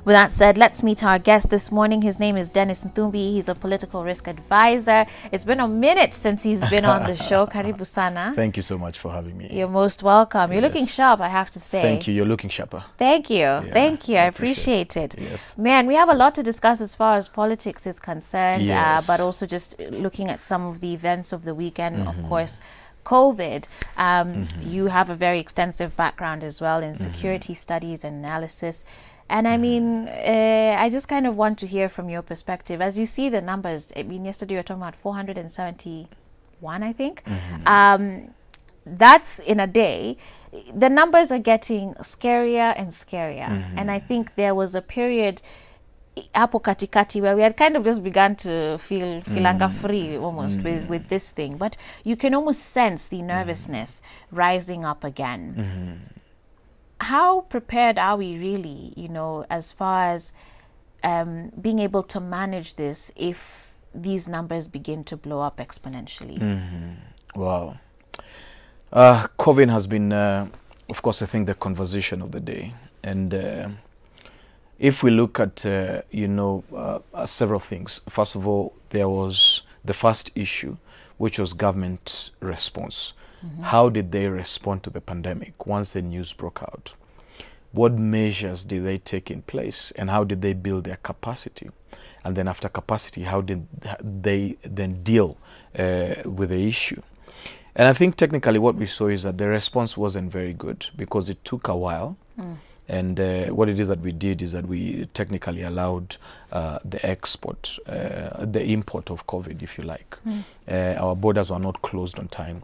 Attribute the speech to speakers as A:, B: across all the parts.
A: With that said, let's meet our guest this morning. His name is Dennis Nthumbi. He's a political risk advisor. It's been a minute since he's been on the show. Karibu sana.
B: Thank you so much for having me.
A: You're most welcome. You're looking sharp, I have to say.
B: Thank you. You're looking sharper.
A: Thank you.
B: Yeah,
A: Thank you. I appreciate it.
B: Yes.
A: Man, we have a lot to discuss as far as politics is concerned,
B: Yes.
A: but also just looking at some of the events of the weekend, of course. COVID, you have a very extensive background as well in security studies and analysis. And I mean, I just kind of want to hear from your perspective. As you see the numbers, I mean, yesterday you were talking about 471, I think. That's in a day. The numbers are getting scarier and scarier. And I think there was a period hapo katikati where we had kind of just begun to feel filanga free almost with this thing, but you can almost sense the nervousness rising up again. How prepared are we really, you know, as far as being able to manage this if these numbers begin to blow up exponentially?
B: Wow. COVID has been, of course, I think the conversation of the day. And if we look at, several things. First of all, there was the first issue, which was government response. How did they respond to the pandemic once the news broke out? What measures did they take in place, and how did they build their capacity? And then after capacity, how did they then deal with the issue? And I think technically what we saw is that the response wasn't very good because it took a while. And what it is that we did is that we technically allowed the export, the import of COVID, if you like. Our borders were not closed on time.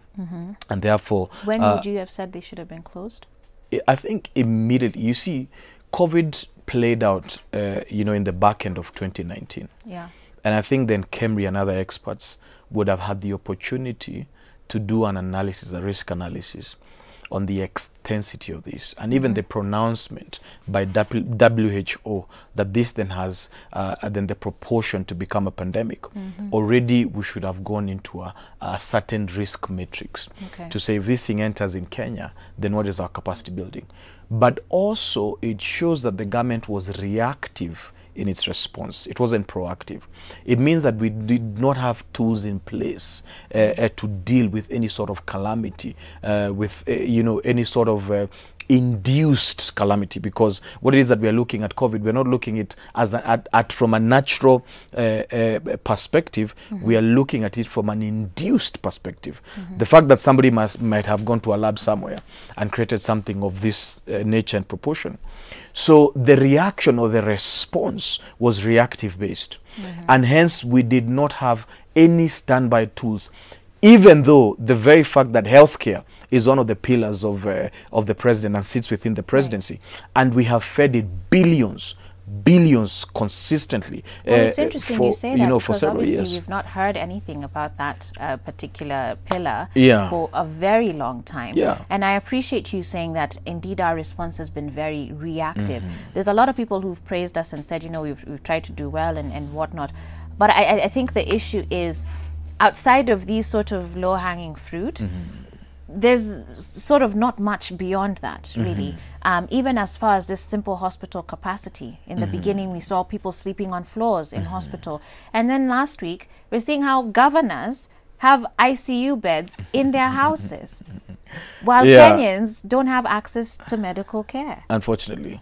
B: And therefore...
A: When would you have said they should have been closed?
B: I think immediately. You see, COVID played out, in the back end of 2019.
A: Yeah.
B: And I think then KEMRI and other experts would have had the opportunity to do an analysis, a risk analysis, on the extensity of this, and even the pronouncement by WHO that this then has then the proportion to become a pandemic. Already we should have gone into a certain risk matrix to say if this thing enters in Kenya, then what is our capacity building? But also it shows that the government was reactive in its response. It wasn't proactive. It means that we did not have tools in place to deal with any sort of calamity, with any sort of induced calamity, because what it is that we are looking at COVID, we're not looking at it from a natural perspective. We are looking at it from an induced perspective. The fact that somebody might have gone to a lab somewhere and created something of this nature and proportion. So the reaction or the response was reactive based, and hence we did not have any standby tools, even though the very fact that healthcare is one of the pillars of the president and sits within the presidency, and we have fed it billions consistently.
A: Well, it's interesting you say that,
B: for several years.
A: We've not heard anything about that particular pillar for a very long time. And I appreciate you saying that indeed our response has been very reactive. There's a lot of people who've praised us and said, you know, we've tried to do well and whatnot. But I think the issue is, outside of these sort of low-hanging fruit, there's sort of not much beyond that, really. Even as far as this simple hospital capacity. In the beginning, we saw people sleeping on floors in hospital. And then last week, we're seeing how governors have ICU beds in their houses, while Kenyans don't have access to medical care.
B: Unfortunately.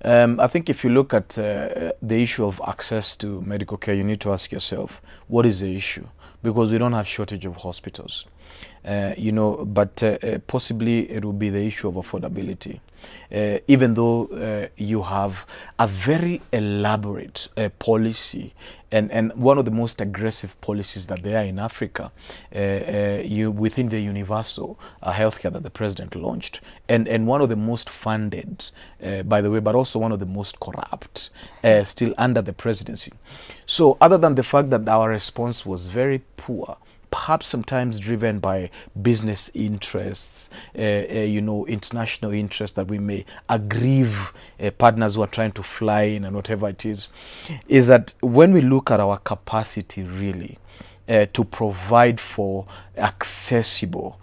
B: I think if you look at the issue of access to medical care, you need to ask yourself, what is the issue? Because we don't have shortage of hospitals. But possibly it will be the issue of affordability. Even though you have a very elaborate policy and one of the most aggressive policies that there are in Africa, within the universal healthcare that the president launched, and one of the most funded, by the way, but also one of the most corrupt, still under the presidency. So other than the fact that our response was very poor, perhaps sometimes driven by business interests, international interests that we may aggrieve partners who are trying to fly in and whatever it is that when we look at our capacity really to provide for accessible,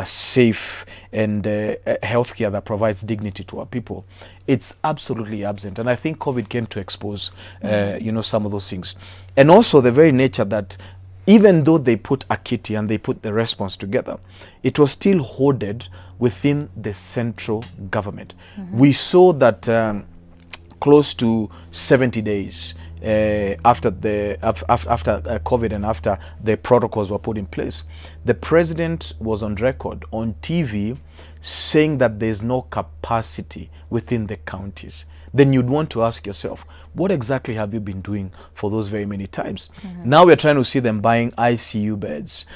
B: safe and healthcare that provides dignity to our people. It's absolutely absent. And I think COVID came to expose, you know, some of those things. And also the very nature that even though they put a kitty and they put the response together, it was still hoarded within the central government. We saw that close to 70 days after COVID and after the protocols were put in place, the president was on record on TV saying that there's no capacity within the counties. Then you'd want to ask yourself, what exactly have you been doing for those very many times? Now we're trying to see them buying ICU beds,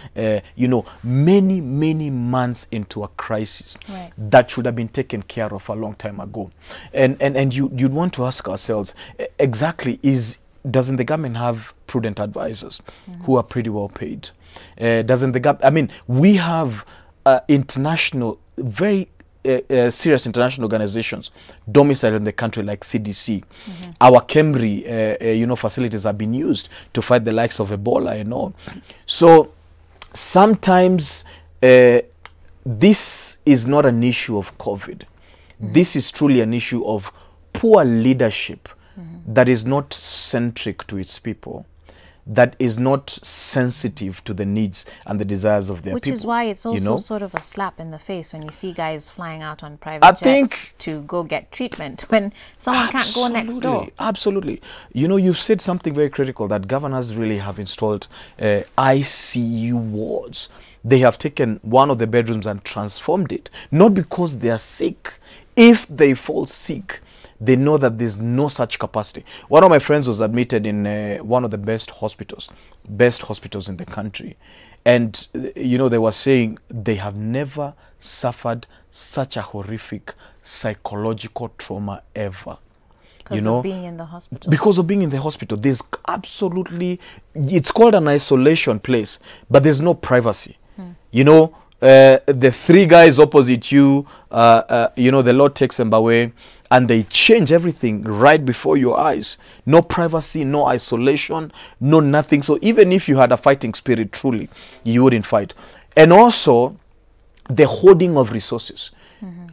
B: you know, many months into a crisis that should have been taken care of a long time ago. And you'd want to ask ourselves, exactly, doesn't the government have prudent advisors who are pretty well paid? Doesn't the government, I mean, we have international, very serious international organizations domiciled in the country like CDC. Our KEMRI, you know, facilities have been used to fight the likes of Ebola and all. So sometimes this is not an issue of COVID. This is truly an issue of poor leadership that is not centric to its people, that is not sensitive to the needs and the desires of their people.
A: Which is why it's also sort of a slap in the face when you see guys flying out on private jets to go get treatment when someone can't go next door.
B: Absolutely. You know, you've said something very critical, that governors really have installed ICU wards. They have taken one of the bedrooms and transformed it, not because they are sick. If they fall sick, they know that there's no such capacity. One of my friends was admitted in one of the best hospitals in the country. And, you know, they were saying they have never suffered such a horrific psychological trauma ever.
A: Because of being in the hospital.
B: Because of being in the hospital. There's absolutely, it's called an isolation place, but there's no privacy. You know, the three guys opposite you, you know, the Lord takes them away, and they change everything right before your eyes. No privacy, no isolation, no nothing. So even if you had a fighting spirit, truly, you wouldn't fight. And also, the hoarding of resources.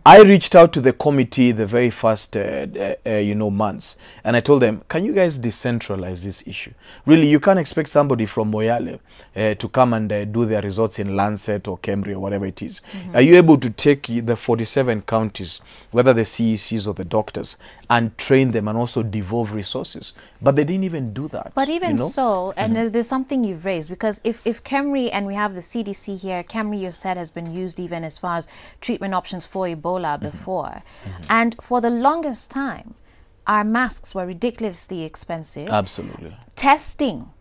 B: I reached out to the committee the very first, you know, months, and I told them, can you guys decentralize this issue? Really, you can't expect somebody from Moyale to come and do their results in Lancet or KEMRI or whatever it is. Are you able to take the 47 counties, whether the CECs or the doctors, and train them and also devolve resources? But they didn't even do that.
A: But even so, and there's something you've raised, because if KEMRI, and we have the CDC here, KEMRI, you said, has been used even as far as treatment options for Ebola before. And for the longest time, our masks were ridiculously expensive.
B: Absolutely.
A: Testing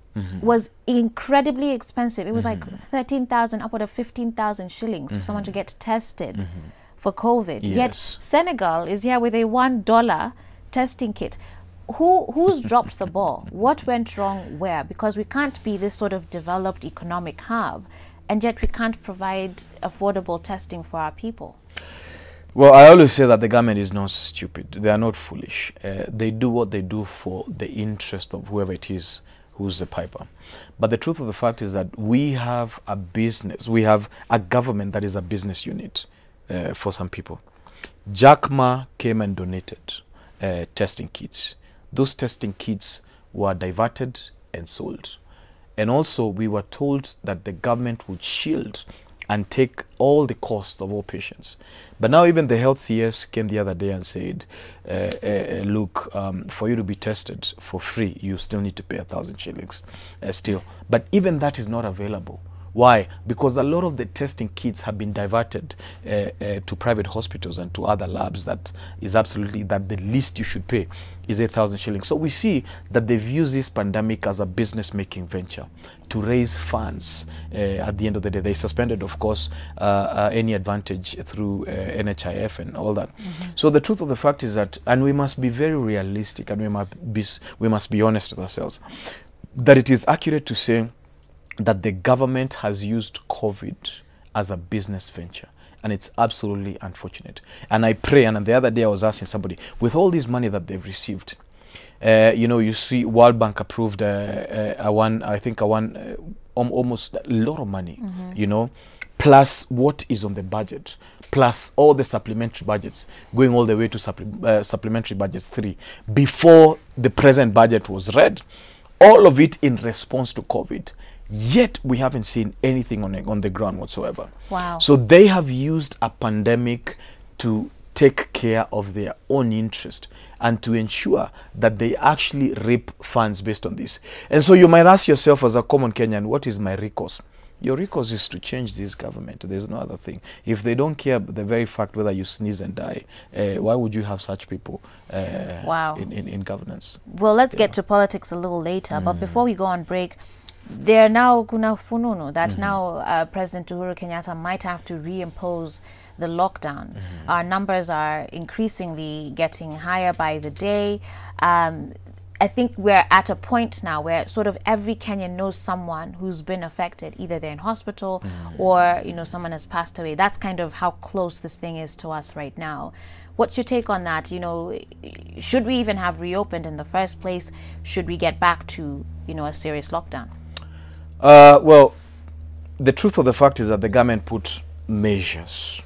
A: was incredibly expensive. It was like 13,000, upward of 15,000 shillings for someone to get tested for COVID. Yet Senegal is here with a $1 testing kit. Who's dropped the ball? What went wrong where? Because we can't be this sort of developed economic hub, and yet we can't provide affordable testing for our people.
B: Well, I always say that the government is not stupid. They are not foolish. They do what they do for the interest of whoever it is who's the piper. But the truth of the fact is that we have a business. We have a government that is a business unit for some people. Jack Ma came and donated testing kits. Those testing kits were diverted and sold. And also, we were told that the government would shield and take all the costs of all patients. But now even the health CS came the other day and said, look, for you to be tested for free, you still need to pay 1,000 shillings still. But even that is not available. Why? Because a lot of the testing kits have been diverted to private hospitals and to other labs. That is absolutely that the least you should pay is 8,000 shillings. So we see that they've used this pandemic as a business-making venture to raise funds. At the end of the day, they suspended, of course, any advantage through NHIF and all that. So the truth of the fact is that, and we must be very realistic, and we must be honest with ourselves, that it is accurate to say that the government has used COVID as a business venture, and it's absolutely unfortunate. And I pray, and the other day I was asking somebody, with all this money that they've received, you know, you see World Bank approved almost a lot of money, you know, plus what is on the budget, plus all the supplementary budgets, going all the way to supplementary budgets 3, before the present budget was read, all of it in response to COVID. Yet we haven't seen anything on the ground whatsoever.
A: Wow.
B: So they have used a pandemic to take care of their own interest and to ensure that they actually reap funds based on this. And so you might ask yourself as a common Kenyan, what is my recourse? Your recourse is to change this government. There's no other thing. If they don't care the very fact whether you sneeze and die, why would you have such people in governance?
A: Well, let's get to politics a little later. But before we go on break, there now kuna fununu that now President Uhuru Kenyatta might have to reimpose the lockdown. Our numbers are increasingly getting higher by the day. I think we're at a point now where sort of every Kenyan knows someone who's been affected. Either they're in hospital or, you know, someone has passed away. That's kind of how close this thing is to us right now. What's your take on that? You know, should we even have reopened in the first place? Should we get back to, you know, a serious lockdown?
B: Well, the truth of the fact is that the government put measures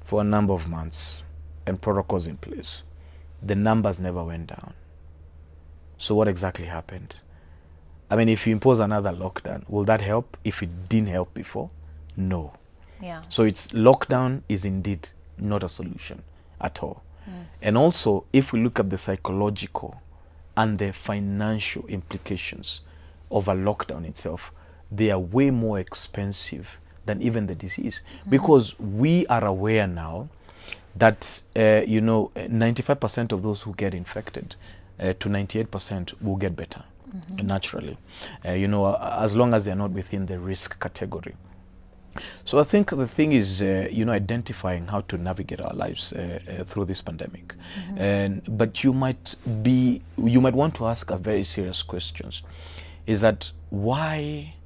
B: for a number of months and protocols in place. The numbers never went down. So what exactly happened? I mean, if you impose another lockdown, will that help if it didn't help before? No.
A: Yeah.
B: So lockdown is indeed not a solution at all. And also, if we look at the psychological and the financial implications of a lockdown itself, they are way more expensive than even the disease. Because we are aware now that, you know, 95% of those who get infected to 98% will get better naturally, you know, as long as they're not within the risk category. So I think the thing is, you know, identifying how to navigate our lives through this pandemic. But you might want to ask a very serious questions. Is that why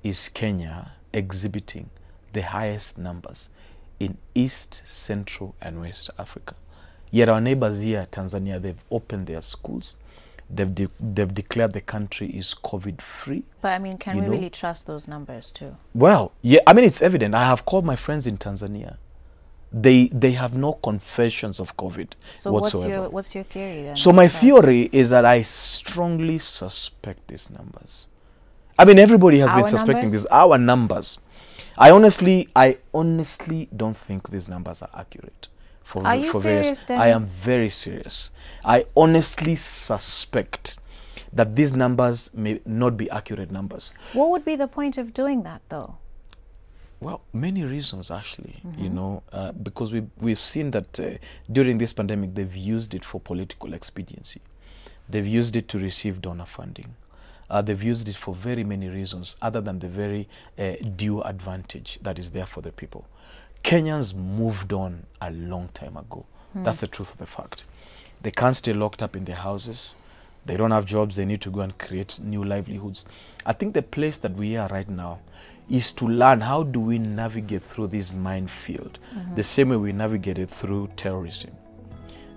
B: is Kenya exhibiting the highest numbers in East, Central, and West Africa? Yet our neighbors here, Tanzania, they've opened their schools. They've declared the country is COVID-free.
A: But I mean, can we really trust those numbers too?
B: Well, yeah, I mean, it's evident. I have called my friends in Tanzania. They have no confessions of COVID whatsoever.
A: So what's your theory then?
B: So my theory is that I strongly suspect these numbers. I mean, everybody has been suspecting these, our numbers. I honestly don't think these numbers are accurate.
A: Are you serious, Dennis?
B: I am very serious. I honestly suspect that these numbers may not be accurate numbers.
A: What would be the point of doing that, though?
B: Well, many reasons, actually, you know, because we've seen that during this pandemic, they've used it for political expediency. They've used it to receive donor funding. They've used it for very many reasons other than the very due advantage that is there for the people. Kenyans moved on a long time ago. That's the truth of the fact. They can't stay locked up in their houses. They don't have jobs. They need to go and create new livelihoods. I think the place that we are right now is to learn how do we navigate through this minefield, the same way we navigated through terrorism,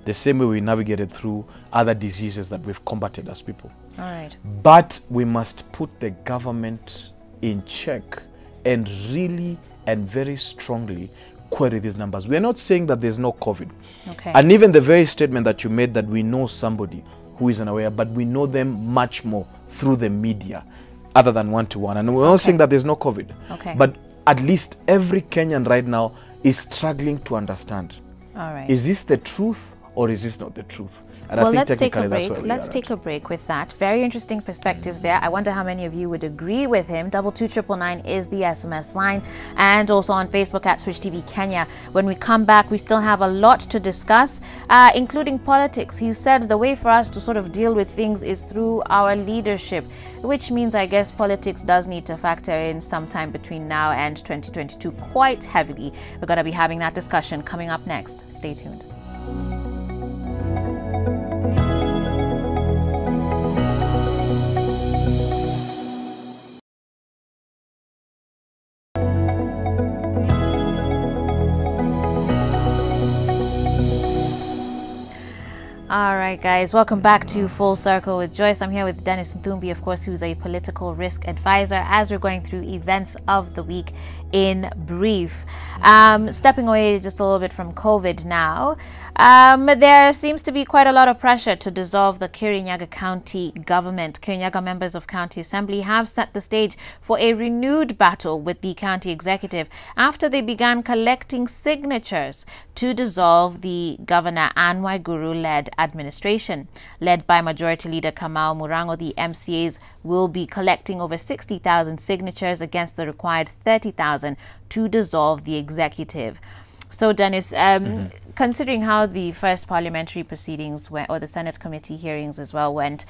B: the same way we navigated through other diseases that we've combated as people.
A: All right.
B: But we must put the government in check and really and very strongly query these numbers. We're not saying that there's no COVID.
A: Okay.
B: And even the very statement that you made that we know somebody who is unaware, but we know them much more through the media other than one-to-one. And we're not saying that there's no COVID.
A: Okay.
B: But at least every Kenyan right now is struggling to understand.
A: All right.
B: Is this the truth or is this not the truth? And
A: well,
B: I think
A: let's take a
B: that's
A: break. Let's take a break with that. Very interesting perspectives there. I wonder how many of you would agree with him. 22999 is the SMS line, and also on Facebook at Switch TV Kenya. When we come back, we still have a lot to discuss, including politics. He said the way for us to sort of deal with things is through our leadership, which means I guess politics does need to factor in sometime between now and 2022 quite heavily. We're going to be having that discussion coming up next. Stay tuned. All right, guys, welcome back to Full Circle with Joyce. I'm here with Dennis Nthumbi, of course, who's a political risk advisor, as we're going through events of the week in brief. Stepping away just a little bit from COVID now, there seems to be quite a lot of pressure to dissolve the Kirinyaga County government. Kirinyaga members of County Assembly have set the stage for a renewed battle with the county executive after they began collecting signatures to dissolve the Governor Anne Waiguru-led administration. Led by Majority Leader Kamau Murango, the MCAs will be collecting over 60,000 signatures against the required 30,000 to dissolve the executive. So, Dennis, considering how the first parliamentary proceedings went, or the Senate committee hearings as well went,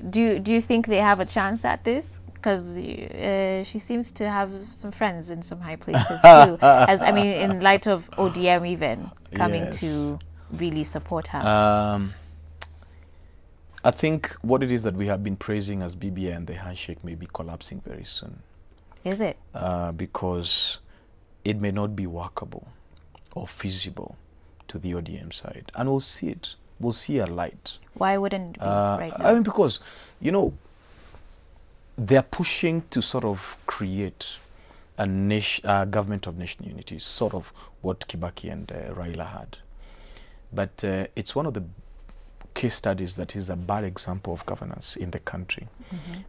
A: do you think they have a chance at this? Because she seems to have some friends in some high places too. As I mean, in light of ODM even coming to really support her.
B: I think what it is that we have been praising as BBI and the handshake may be collapsing very soon.
A: Is it?
B: Because it may not be workable or feasible to the ODM side. And we'll see it. We'll see a light.
A: Why wouldn't it be right now?
B: I mean, because, you know, they're pushing to sort of create a government of national unity, sort of what Kibaki and Raila had. But it's one of the case studies that is a bad example of governance in the country,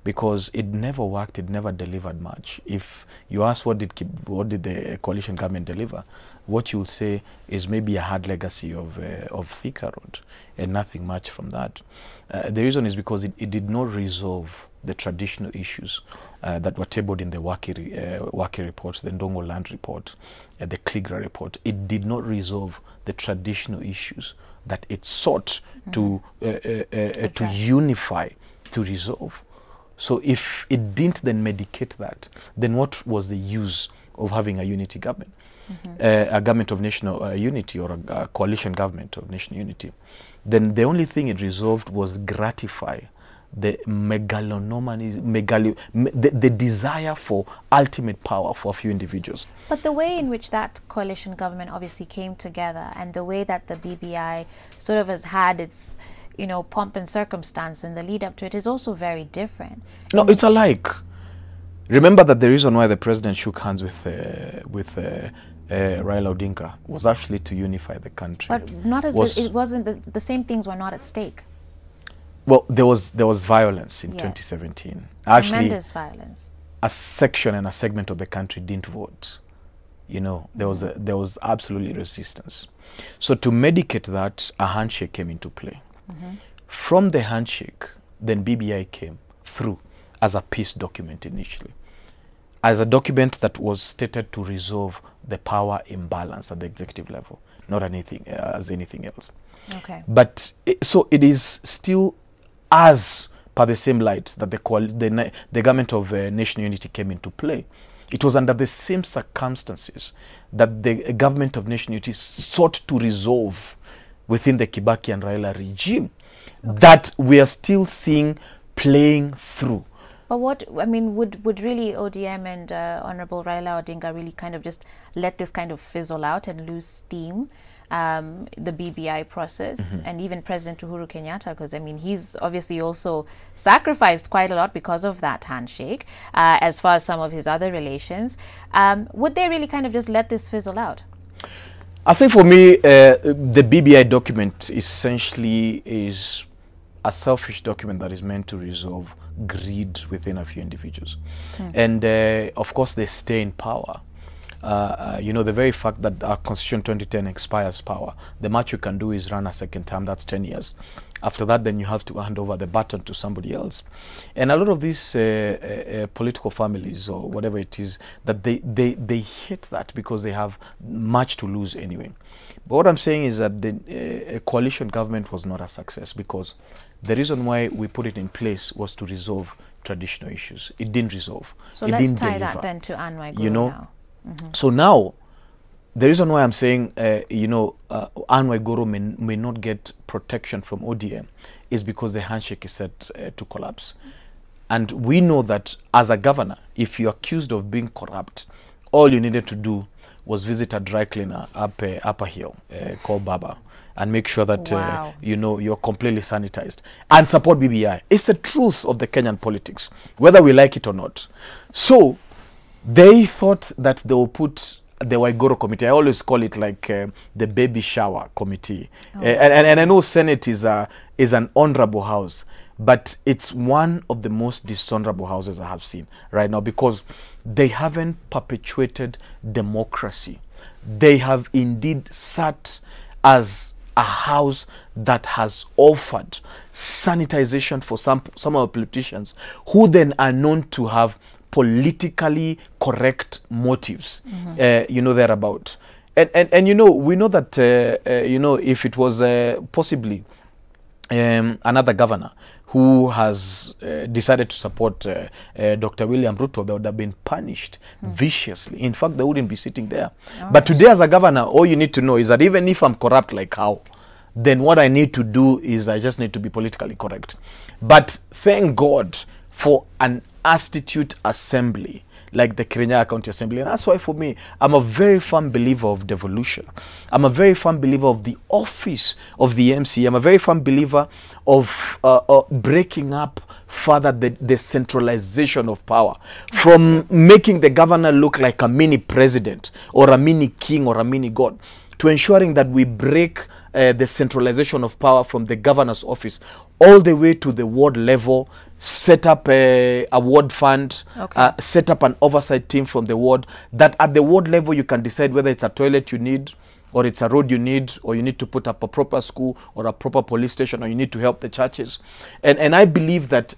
B: because it never worked, it never delivered much. If you ask what did the coalition government deliver, what you'll say is maybe a hard legacy of Thika Road and nothing much from that. The reason is because it did not resolve the traditional issues that were tabled in the Waki reports, the Ndongo Land report, the Kligra report. It did not resolve the traditional issues that it sought to unify, to resolve. So if it didn't then medicate that, then what was the use of having a unity government? A government of national unity, or a coalition government of national unity? Then the only thing it resolved was gratify the the desire for ultimate power for a few individuals.
A: But the way in which that coalition government obviously came together, and the way that the BBI sort of has had its, you know, pomp and circumstance in the lead up to it is also very different.
B: No, it's alike. Remember that the reason why the president shook hands with Raila Odinga was actually to unify the country.
A: But not as it wasn't the same things were not at stake.
B: Well, there was violence in 2017. Actually,
A: tremendous violence.
B: A section and a segment of the country didn't vote. You know, there was absolutely resistance. So to medicate that, a handshake came into play. From the handshake, then BBI came through as a peace document initially, as a document that was stated to resolve the power imbalance at the executive level, not anything anything else.
A: Okay.
B: But so it is still as per the same light that the government of national unity came into play. It was under the same circumstances that the government of national unity sought to resolve within the Kibaki and Raila regime, that we are still seeing playing through.
A: But what, I mean, would really ODM and Honorable Raila Odinga really kind of just let this kind of fizzle out and lose steam? The BBI process, and even President Uhuru Kenyatta, because I mean he's obviously also sacrificed quite a lot because of that handshake, as far as some of his other relations. Would they really kind of just let this fizzle out?
B: I think for me, the BBI document essentially is a selfish document that is meant to resolve greed within a few individuals. And of course they stay in power. You know, the very fact that our Constitution 2010 expires power, the much you can do is run a second term, that's 10 years. After that, then you have to hand over the baton to somebody else. And a lot of these political families, or whatever it is, that they hate that because they have much to lose anyway. But what I'm saying is that the coalition government was not a success, because the reason why we put it in place was to resolve traditional issues. It didn't resolve.
A: So let's tie that then to Anne Waiguru,
B: you know,
A: now.
B: So now, the reason why I'm saying, you know, Anne Waiguru may not get protection from ODM is because the handshake is set to collapse. And we know that as a governor, if you're accused of being corrupt, all you needed to do was visit a dry cleaner up Upper Hill called Baba, and make sure that you know, you're completely sanitized, and support BBI. It's the truth of the Kenyan politics, whether we like it or not. So they thought that they will put the Waiguru committee. I always call it like the baby shower committee. And I know Senate is an honorable house, but it's one of the most dishonorable houses I have seen right now, because they haven't perpetuated democracy. They have indeed sat as a house that has offered sanitization for some of our politicians, who then are known to have politically correct motives, you know, thereabout. And you know, we know that, you know, if it was possibly another governor who has decided to support Dr. William Ruto, they would have been punished viciously. In fact, they wouldn't be sitting there. But today, as a governor, all you need to know is that even if I'm corrupt like how, then what I need to do is I just need to be politically correct. But thank God for an institute assembly like the Kirinyaga County Assembly. And that's why, for me, I'm a very firm believer of devolution. I'm a very firm believer of the office of the MC. I'm a very firm believer of breaking up further the centralization of power, from making the governor look like a mini president or a mini king or a mini god, to ensuring that we break the centralization of power from the governor's office all the way to the ward level, set up a ward fund, set up an oversight team from the ward, that at the ward level you can decide whether it's a toilet you need, or it's a road you need, or you need to put up a proper school or a proper police station, or you need to help the churches. And I believe that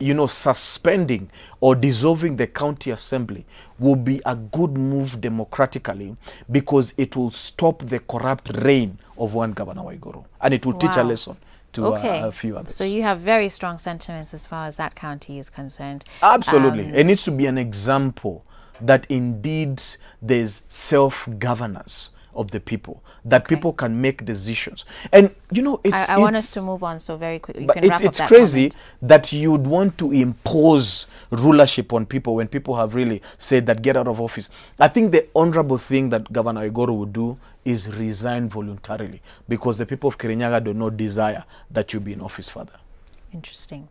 B: you know, suspending or dissolving the county assembly will be a good move democratically, because it will stop the corrupt reign of one Governor Waiguru, and it will teach a lesson to a few others.
A: So you have very strong sentiments as far as that county is concerned.
B: Absolutely. It needs to be an example that indeed there's self-governance of the people, that people can make decisions. And you know,
A: I want us to move on so very quickly.
B: But it's crazy that you'd want to impose rulership on people when people have really said that get out of office. I think the honorable thing that Governor Waiguru would do is resign voluntarily, because the people of Kirinyaga do not desire that you be in office further.
A: Interesting.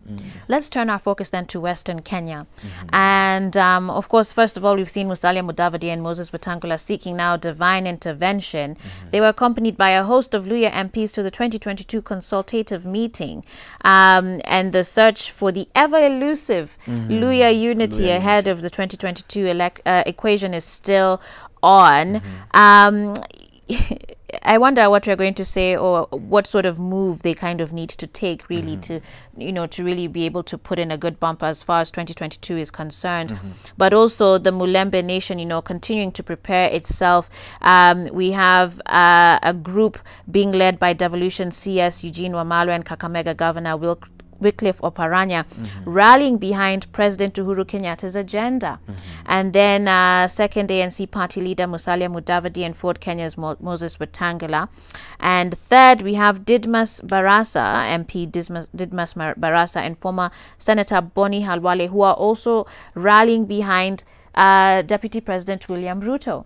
A: Let's turn our focus then to Western Kenya. And of course, first of all, we've seen Musalia Mudavadi and Moses Wetangula seeking now divine intervention. They were accompanied by a host of Luhya MPs to the 2022 consultative meeting. And the search for the ever-elusive Luhya unity ahead of the 2022 equation is still on. I wonder what we're going to say, or what sort of move they kind of need to take really to, you know, to really be able to put in a good bump as far as 2022 is concerned. But also the Mulembe Nation, you know, continuing to prepare itself. We have a group being led by Devolution CS Eugene Wamalwa and Kakamega Governor Wycliffe Oparanya rallying behind President Uhuru Kenyatta's agenda. And then second ANC party leader Musalia Mudavadi and Ford Kenya's Moses Wetangula. And third, we have Didmas Barasa, MP Didmas Barasa, and former Senator Boni Halwale, who are also rallying behind Deputy President William Ruto.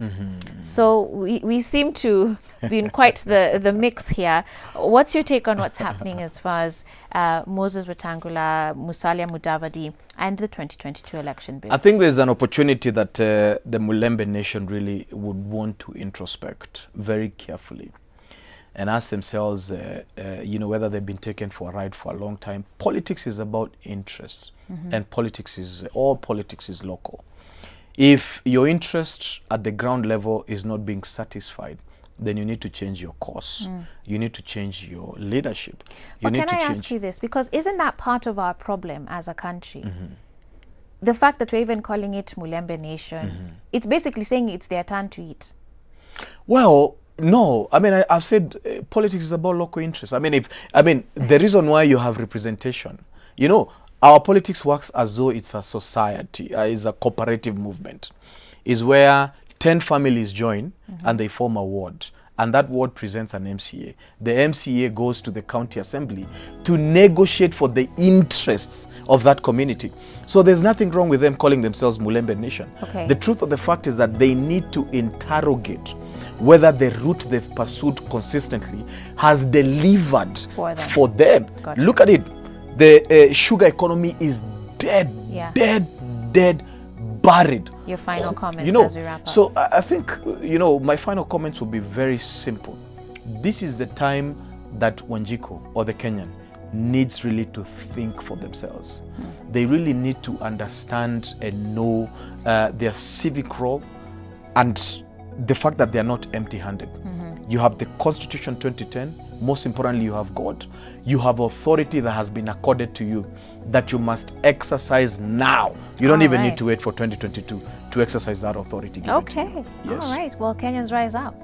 A: So we seem to be in quite the mix here. What's your take on what's happening as far as Moses Wetangula, Musalia Mudavadi, and the 2022 election bill?
B: I think there's an opportunity that the Mulembe Nation really would want to introspect very carefully and ask themselves, you know, whether they've been taken for a ride for a long time. Politics is about interests, and all politics is local. If your interest at the ground level is not being satisfied, then you need to change your course. You need to change your leadership.
A: But can I ask you this? Because isn't that part of our problem as a country? The fact that we're even calling it Mulembe Nation, it's basically saying it's their turn to eat.
B: Well, no. I mean, I've said politics is about local interests. I mean, the reason why you have representation, you know, our politics works as though it's a society, is a cooperative movement, is where 10 families join and they form a ward. and that ward presents an MCA. The MCA goes to the county assembly to negotiate for the interests of that community. So there's nothing wrong with them calling themselves Mulembe Nation.
A: Okay.
B: The truth of the fact is that they need to interrogate whether the route they've pursued consistently has delivered for them.
A: Gotcha.
B: Look at it. The sugar economy is dead, dead, buried.
A: Your final comments as we wrap up.
B: So I think, my final comments will be very simple. This is the time that Wanjiku or the Kenyan needs really to think for themselves. They really need to understand and know their civic role and the fact that they are not empty-handed. You have the Constitution 2010. Most importantly, you have God. You have authority that has been accorded to you that you must exercise now. You don't even need to wait for 2022 to exercise that authority.
A: Okay. Yes. All right. Well, Kenyans, rise up.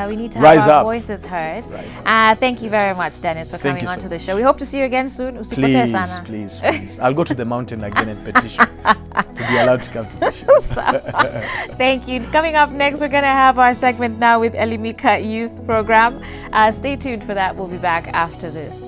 A: We need to
B: have
A: our voices heard. Thank you very much, Dennis, for coming on to the show. We hope to see you again soon.
B: Please. I'll go to the mountain again and petition to be allowed to come to the show.
A: Thank you. Coming up next, we're going to have our segment now with Elimika Youth Program. Stay tuned for that. We'll be back after this.